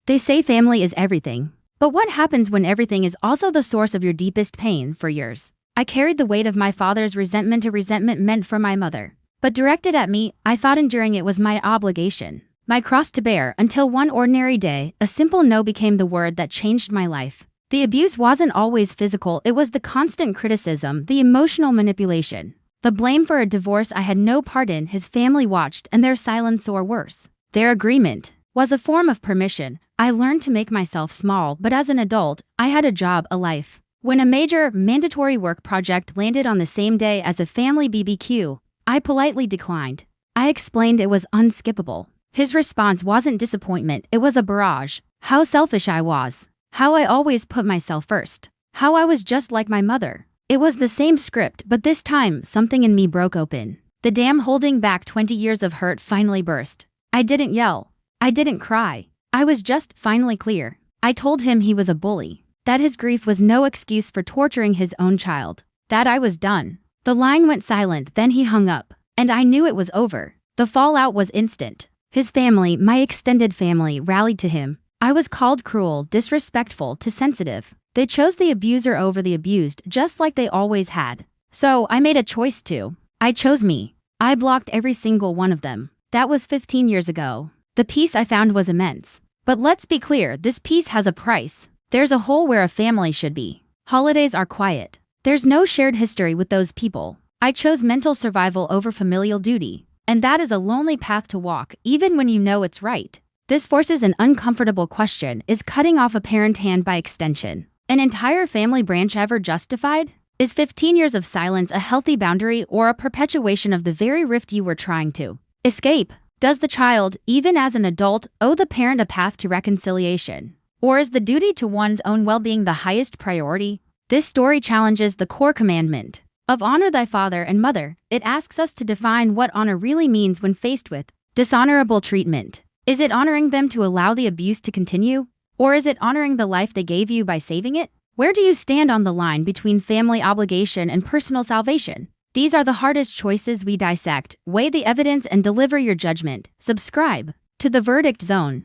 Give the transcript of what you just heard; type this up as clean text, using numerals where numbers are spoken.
They say family is everything. But what happens when everything is also the source of your deepest pain? For years, I carried the weight of my father's resentment, a resentment meant for my mother, but directed at me. I thought enduring it was my obligation, my cross to bear, until one ordinary day, a simple no became the word that changed my life. The abuse wasn't always physical, it was the constant criticism, the emotional manipulation, the blame for a divorce I had no part in. His family watched, and their silence, or worse, their agreement, was a form of permission. I learned to make myself small, but as an adult, I had a job, a life. When a major, mandatory work project landed on the same day as a family BBQ, I politely declined. I explained it was unskippable. His response wasn't disappointment, it was a barrage. How selfish I was. How I always put myself first. How I was just like my mother. It was the same script, but this time, something in me broke open. The dam holding back 20 years of hurt finally burst. I didn't yell. I didn't cry. I was just finally clear. I told him he was a bully. That his grief was no excuse for torturing his own child. That I was done. The line went silent, then he hung up. And I knew it was over. The fallout was instant. His family, my extended family, rallied to him. I was called cruel, disrespectful, too sensitive. They chose the abuser over the abused, just like they always had. So I made a choice too. I chose me. I blocked every single one of them. That was 15 years ago. The peace I found was immense. But let's be clear, this peace has a price. There's a hole where a family should be. Holidays are quiet. There's no shared history with those people. I chose mental survival over familial duty. And that is a lonely path to walk, even when you know it's right. This forces an uncomfortable question: is cutting off a parent hand, by extension, an entire family branch, ever justified? Is 15 years of silence a healthy boundary, or a perpetuation of the very rift you were trying to escape? Does the child, even as an adult, owe the parent a path to reconciliation? Or is the duty to one's own well-being the highest priority? This story challenges the core commandment of honor thy father and mother. It asks us to define what honor really means when faced with dishonorable treatment. Is it honoring them to allow the abuse to continue? Or is it honoring the life they gave you by saving it? Where do you stand on the line between family obligation and personal salvation? These are the hardest choices we dissect. Weigh the evidence and deliver your judgment. Subscribe to The Verdict Zone.